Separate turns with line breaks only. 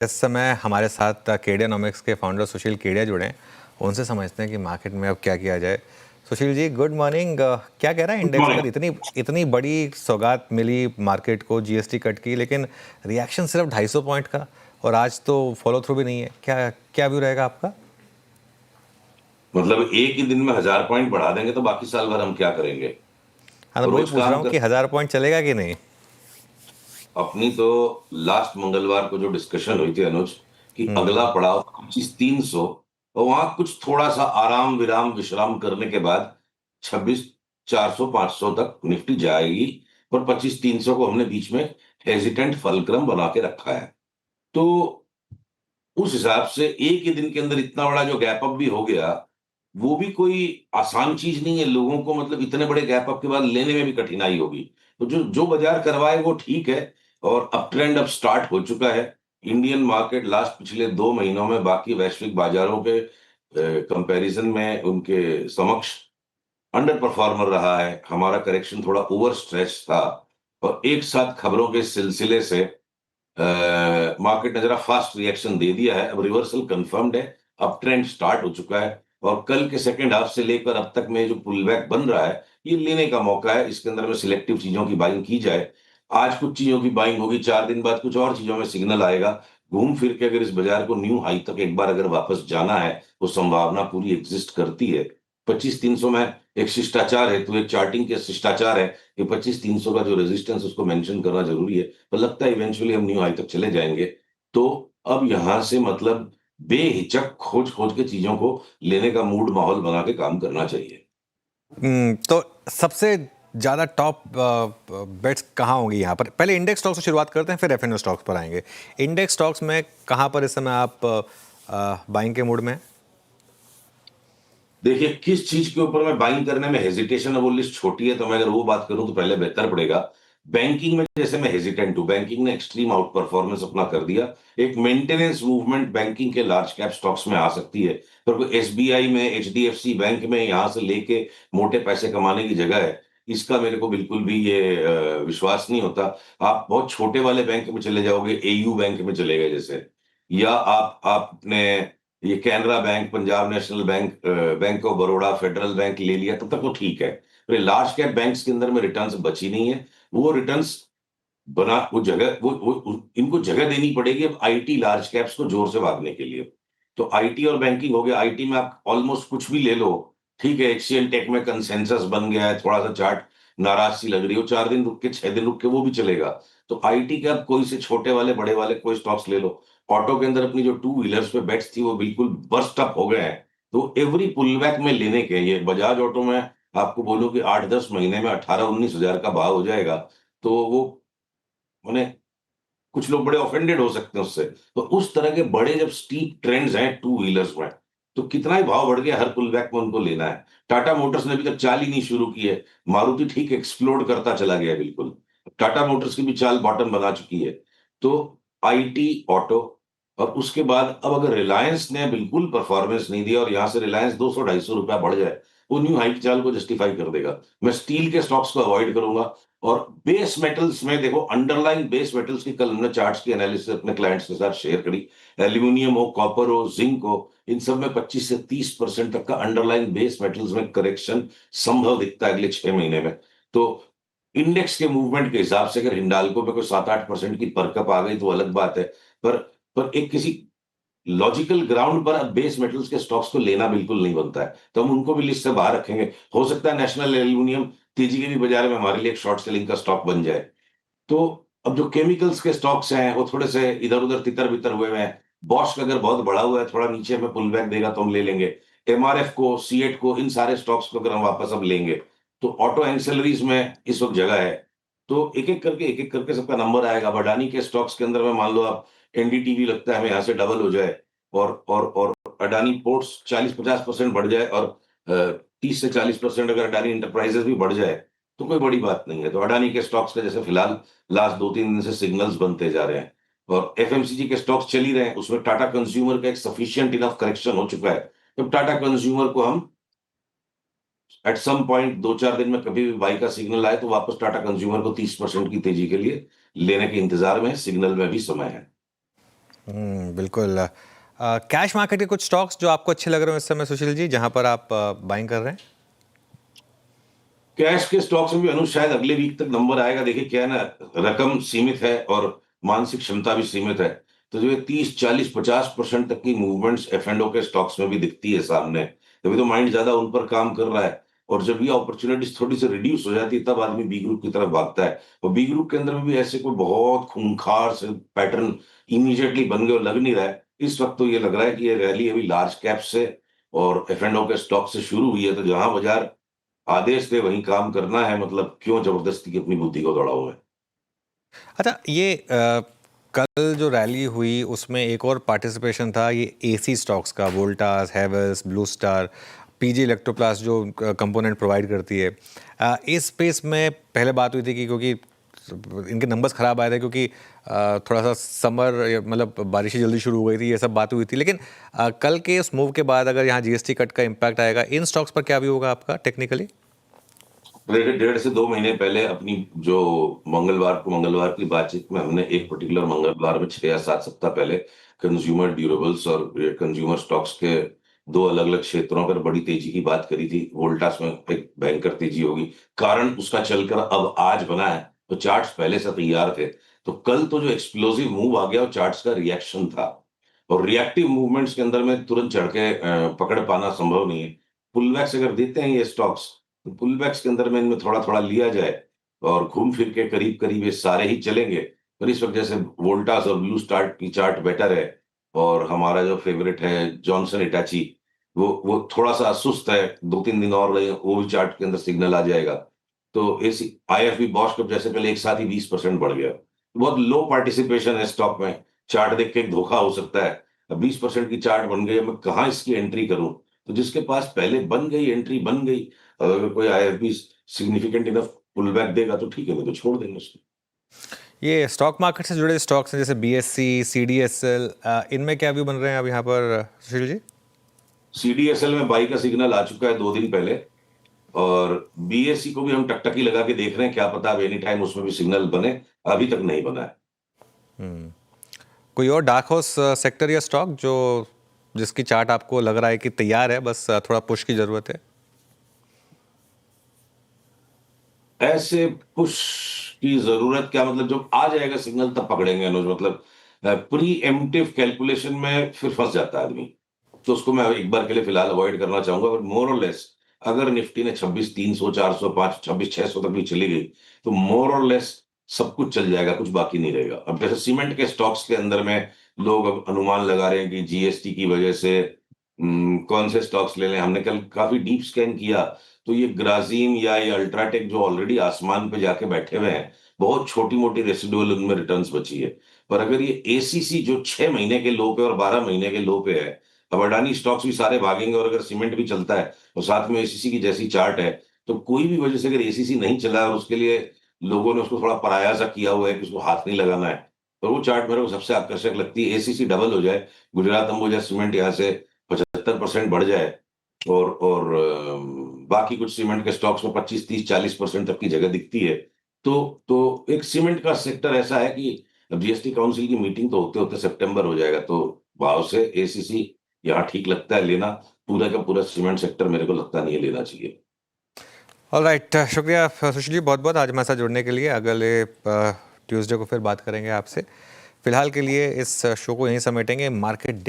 इस समय हमारे साथ केडियानॉमिक्स के फाउंडर सुशील केडिया जुड़े हैं। उनसे समझते हैं कि मार्केट में अब क्या किया जाए। Sushil ji, good morning. क्या कह रहा है
गुड
इंडेक्स
मॉर्निंग।
पर? इतनी इतनी बड़ी सौगात मिली मार्केट को जीएसटी कट की, लेकिन रिएक्शन सिर्फ 250 पॉइंट का, और आज तो फॉलो थ्रू भी नहीं है। क्या क्या व्यू रहेगा आपका?
मतलब एक ही दिन में 1,000 पॉइंट बढ़ा देंगे तो बाकी साल भर हम क्या करेंगे?
हाँ, तो वही
रोज
पूछ रहा
काम
हूँ
कर।
कि 1000 पॉइंट चलेगा कि नहीं।
अपनी तो लास्ट मंगलवार को जो डिस्कशन हुई थी अनुज, कि
हम्म।
अगला पड़ाव 25,300, और वहां कुछ थोड़ा सा आराम विराम विश्राम करने के बाद 26,400 500 तक निफ्टी जाएगी। पर 25,300 को हमने बीच में हेजिटेंट फलक्रम बना के रखा है। तो उस हिसाब से एक ही दिन के अंदर इतना बड़ा जो गैप अप भी हो गया, वो भी कोई आसान चीज नहीं है। लोगों को मतलब इतने बड़े गैप अप के बाद लेने में भी कठिनाई होगी। तो जो जो बाजार करवाए वो ठीक है। और अप ट्रेंड अब स्टार्ट हो चुका है। इंडियन मार्केट लास्ट पिछले 2 महीनों में बाकी वैश्विक बाजारों के कंपैरिजन में उनके समक्ष अंडर परफॉर्मर रहा है। हमारा करेक्शन थोड़ा ओवर स्ट्रेच था, और एक साथ खबरों के सिलसिले से मार्केट ने जरा फास्ट रिएक्शन दे दिया है। अब रिवर्सल कंफर्म्ड है, अब ट्रेंड स्टार्ट हो चुका है। और कल के सेकंड हाफ से लेकर अब तक में जो पुल बैक बन रहा है, ये लेने का मौका है। इसके अंदर में सिलेक्टिव चीजों की बाइंग की जाए। आज कुछ चीजों की बाइंग होगी, 4 दिन बाद कुछ और चीजों में सिग्नल आएगा। घूम फिर के अगर इस बाजार को न्यू हाई तक एक बार अगर वापस जाना है, वो संभावना पूरी एग्जिस्ट करती है। 25,300 में एक शिष्टाचार है, तो एक चार्टिंग के शिष्टाचार है कि 25,300 का जो रेजिस्टेंस उसको मेंशन करना जरूरी है। पर लगता है इवेंचुअली हम न्यू हाई तक चले जाएंगे। तो अब यहां से मतलब बेहिचक खोज खोज के चीजों को लेने का मूड माहौल बना के काम करना चाहिए।
तो सबसे ज़्यादा टॉप बेट्स कहाँ होंगी यहाँ पर? पहले इंडेक्स स्टॉक्स से शुरुआत करते हैं, फिर एफएनओ स्टॉक्स पर आएंगे। इंडेक्स स्टॉक्स में कहाँ पर इस समय आप बाइंग के मूड में हैं?
देखिए, किस चीज के ऊपर मैं बाइंग करने में हेजिटेशन है, वो लिस्ट छोटी है, तो मैं अगर वो बात करूं तो पहले बेहतर पड़ेगा। बैंकिंग में जैसे मैं हेजिटेंट हूं, बैंकिंग ने एक्सट्रीम आउट परफॉर्मेंस अपना कर दिया। एक मेंटेनेंस मूवमेंट बैंकिंग के लार्ज कैप स्टॉक्स में आ सकती है। पर कोई एसबीआई में, एचडीएफसी बैंक में यहां से लेके मोटे पैसे कमाने की जगह है, इसका मेरे को बिल्कुल भी ये विश्वास नहीं होता। आप बहुत छोटे वाले बैंक में चले जाओगे, एयू बैंक में चले गए जैसे, या आप अपने ये Canara bank, Punjab national bank, bank of Baroda, federal bank ले लिया, तब तक वो ठीक है। पर लार्ज कैप बैंक्स के अंदर में रिटर्न्स बची नहीं है। वो रिटर्न्स बना वो जगह इनको जगह देनी पड़ेगी अब आईटी लार्ज कैप्स को जोर से भागने के लिए। तो आईटी और बैंकिंग हो गया। आईटी में आप ऑलमोस्ट कुछ भी ले लो, ठीक है। एचसीएल टेक में कंसेंसस बन गया है, थोड़ा सा चार्ट नाराज सी लग रही हो, 4 दिन रुक के 6 दिन रुक के वो भी चलेगा। तो आईटी के आप कोई से छोटे वाले बड़े वाले कोई स्टॉक्स ले लो। ऑटो के अंदर अपनी जो टू व्हीलर्स पे बेट्स थी वो बिल्कुल बर्स्ट अप हो गए हैं। तो एवरी पुल बैक में लेने के, ये बजाज ऑटो में आपको बोलूं कि 8-10 महीने में 18-19 हजार का भाव हो जाएगा। तो वो मैंने, कुछ लोग बड़े ऑफेंडेड हो सकते हैं उससे। तो उस तरह के बड़े जब स्टीप ट्रेंड्स हैं टू व्हीलर्स में, तो कितना ही भाव बढ़ गया, हर पुल बैक में उनको लेना है। टाटा मोटर्स ने अभी तक चाल ही नहीं शुरू की है। मारुति ठीक एक्सप्लोड करता चला गया बिल्कुल। टाटा मोटर्स की भी चाल बॉटम बना चुकी है। तो आईटी, ऑटो, और उसके बाद अब अगर रिलायंस ने बिल्कुल परफॉर्मेंस नहीं दिया और यहां से रिलायंस 200-250 रुपया बढ़ जाए, वो न्यू हाई की चाल को जस्टिफाई कर देगा। मैं स्टील के स्टॉक्स को अवॉइड करूंगा। और बेस मेटल्स में देखो, अंडरलाइन बेस मेटल्स की कल हमने चार्ट्स की एनालिसिस अपने क्लाइंट्स के साथ शेयर करी। एल्यूमिनियम हो, कॉपर हो, जिंक हो, इन सब में 25 से 30% तक का अंडरलाइन बेस मेटल्स में करेक्शन संभव दिखता है अगले 6 महीने में। तो इंडेक्स के मूवमेंट के हिसाब से अगर हिंडाल्को पे कोई 7-8% की परकप आ गई तो अलग बात है। पर पर एक किसी लॉजिकल ग्राउंड पर अब बेस मेटल्स के स्टॉक्स को लेना बिल्कुल नहीं बनता है, तो हम उनको भी लिस्ट से बाहर रखेंगे। हो सकता है नेशनल एल्यूमिनियम तेजी के भी बाजार में हमारे लिए एक शॉर्ट सेलिंग का स्टॉक बन जाए। तो अब जो केमिकल्स के स्टॉक्स हैं वो थोड़े से इधर उधर तितर बितर हुए हैं। बॉश का अगर बहुत बड़ा हुआ है, थोड़ा नीचे में पुल बैक देगा तो हम ले लेंगे। एमआरएफ को, सीएट को, इन सारे स्टॉक्स को अगर हम वापस अब लेंगे, तो ऑटो एंसेलरीज में इस वक्त जगह है। तो एक एक करके सबका नंबर आएगा। अब अडानी के स्टॉक्स के अंदर में मान लो आप, एनडीटीवी लगता है हमें यहाँ से डबल हो जाए, और अडानी पोर्ट्स 40-50% बढ़ जाए, और 30 से 40% अगर अडानी इंटरप्राइजेस भी बढ़ जाए, तो कोई बड़ी बात नहीं है। तो अडानी के स्टॉक्स का जैसे फिलहाल लास्ट 2-3 दिन से सिग्नल्स बनते जा रहे हैं, और एफएमसीजी के स्टॉक्स चल ही रहे हैं, उसमें टाटा कंज्यूमर का एक सफिशिएंट इनफ करेक्शन हो चुका है। जब टाटा कंज्यूमर को हम एट सम पॉइंट 2-4 दिन में कभी भी बाई का सिग्नल आए, तो वापस टाटा कंज्यूमर को 30% की तेजी के लिए लेने के इंतजार में, सिग्नल में भी समय है।
बिल्कुल। कैश मार्केट के कुछ स्टॉक्स जो आपको अच्छे लग रहे हो इस समय सुशील जी, जहां पर आप बाइंग कर रहे हैं?
कैश के स्टॉक्स में भी अनुज शायद अगले वीक तक नंबर आएगा। देखिए क्या है ना, रकम सीमित है और मानसिक क्षमता भी सीमित है। तो जो ये 30 40 50% तक की मूवमेंट्स एफ एंड ओ के स्टॉक्स में भी दिखती है सामने, तभी तो माइंड ज्यादा उन पर काम कर रहा है। और जब ये अपॉर्चुनिटीज थोड़ी सी रिड्यूस हो जाती है तब आदमी बी ग्रुप की तरफ भागता है। और बी ग्रुप के अंदर में भी ऐसे कोई बहुत खूंखार से पैटर्न इमीडिएटली बन गए और लग नहीं रहा है इस वक्त। तो ये लग रहा है कि ये रैली अभी लार्ज कैप से और एफ एंड ओ के स्टॉक से शुरू हुई है। तो जहां बाजार आदेश दे वहीं काम करना है, मतलब क्यों जबरदस्ती की अपनी बुद्धि को दौड़ाओ है।
अच्छा, ये कल जो रैली हुई उसमें एक और पार्टिसिपेशन था ये एसी स्टॉक्स का, Voltas, Havells, blue star, PG Electroplast जो कंपोनेंट प्रोवाइड करती है। इस स्पेस में पहले बात हुई थी कि क्योंकि इनके नंबर्स खराब आए थे, क्योंकि थोड़ा सा समर मतलब बारिशें जल्दी शुरू हो गई थी, ये सब बातें हुई थी। लेकिन कल के इस मूव के बाद अगर यहाँ जीएसटी कट का इम्पैक्ट आएगा इन स्टॉक्स पर, क्या भी होगा आपका टेक्निकली?
1.5 से 2 महीने पहले अपनी जो मंगलवार की बातचीत में हमने एक पर्टिकुलर मंगलवार में 6 या 7 सप्ताह पहले कंज्यूमर ड्यूरेबल्स और कंज्यूमर स्टॉक्स के दो अलग अलग क्षेत्रों पर बड़ी तेजी की बात करी थी। वोल्टास में एक भयंकर तेजी होगी, कारण उसका चलकर अब आज बना है। तो चार्ट्स पहले से तैयार थे। तो कल तो जो एक्सप्लोसिव मूव आ गया वो चार्ट्स का रिएक्शन था। और रिएक्टिव मूवमेंट्स के अंदर में तुरंत चढ़ के पकड़ पाना संभव नहीं है। पुलबैक्स अगर देते हैं ये स्टॉक्स, तो पुलबैक्स के अंदर में इनमें थोड़ा थोड़ा लिया जाए और घूम फिर के करीब करीब ये सारे ही चलेंगे। पर इस वक्त जैसे वोल्टास और ब्लू स्टार्ट की चार्ट बेटर है, और हमारा जो फेवरेट है जॉनसन इटाची, वो थोड़ा सा सुस्त है। 2 3 दिन और लगे, वो भी चार्ट के अंदर सिग्नल आ जाएगा। तो इस आईएफबी बॉश कप जैसे पहले एक साथ ही 20% बढ़ गया। बहुत लो पार्टिसिपेशन है स्टॉक में। चार्ट देख के एक धोखा हो सकता है। अब 20% की चार्ट बन गई, मैं कहाँ इसकी एंट्री करूं? तो जिसके पास पहले बन गई, एंट्री बन गई, अगर कोई IFB significant enough pull back देगा तो ठीक है, नहीं तो छोड़ देंगे उसको।
ये स्टॉक मार्केट से जुड़े स्टॉक्स हैं जैसे बीएससी, सीडीएसएल, इनमें क्या व्यू बन रहे हैं अब यहाँ पर सुशील जी?
सीडीएसएल में बाई का सिग्नल आ चुका है 2 दिन पहले। और बीएससी को भी हम टकटकी लगा के देख रहे हैं, क्या पता अब एनी टाइम उसमें भी सिग्नल बने। अभी तक नहीं बना है।
कोई और डार्क हॉर्स सेक्टर या स्टॉक जो जिसकी चार्ट आपको लग रहा है कि तैयार है, बस थोड़ा पुश की जरूरत है?
ऐसे पुश की जरूरत क्या, मतलब जब आ जाएगा सिग्नल तब पकड़ेंगे अनुज। मतलब प्री एम्प्टिव कैलकुलेशन में फिर फंस जाता है आदमी। तो उसको मैं एक बार के लिए फिलहाल अवॉइड करना चाहूंगा। और मोर और लेस, अगर निफ्टी ने 26 300 405 26 600 तक भी चली गई, तो मोर और लेस सब कुछ चल जाएगा, कुछ बाकी नहीं रहेगा। अब जैसे सीमेंट के स्टॉक्स के अंदर में लोग अब अनुमान लगा रहे हैं कि जीएसटी की वजह से कौन से स्टॉक्स ले लें। हमने कल काफी डीप स्कैन किया, तो ये ग्राजीम या ये अल्ट्राटेक जो ऑलरेडी आसमान पे जाके बैठे हुए हैं, बहुत छोटी मोटी रेसिडुअल उनमें रिटर्न्स बची है। पर अगर ये एसीसी जो 6 महीने के लो पे और 12 महीने के लो पे है, अब अडानी स्टॉक्स भी सारे भागेंगे। और अगर सीमेंट भी चलता है और साथ में एसीसी की जैसी चार्ट है, तो कोई भी वजह से अगर एसीसी नहीं चला और उसके लिए लोगों ने उसको थोड़ा पराया सा किया हुआ है कि उसको हाथ नहीं लगाना है, तो वो चार्ट मेरे को सबसे आकर्षक लगती है। एसीसी डबल हो जाए, गुजरात अंबुजा सीमेंट यहाँ से 75% बढ़ जाए, और बाकी कुछ सीमेंट के स्टॉक्स में 25 30 40% तक की जगह दिखती है। तो एक सीमेंट का सेक्टर ऐसा है कि अब जीएसटी काउंसिल की मीटिंग तो होते होते सितंबर हो जाएगा। तो भाव से एसीसी यहाँ ठीक लगता है लेना। पूरा का पूरा सीमेंट सेक्टर मेरे को लगता नहीं है लेना चाहिए।
ऑलराइट, शुक्रिया सुशील जी बहुत बहुत आज हमारे साथ जुड़ने के लिए। अगले ट्यूसडे को फिर बात करेंगे आपसे। फिलहाल के लिए इस शो को यहीं समेटेंगे। मार्केट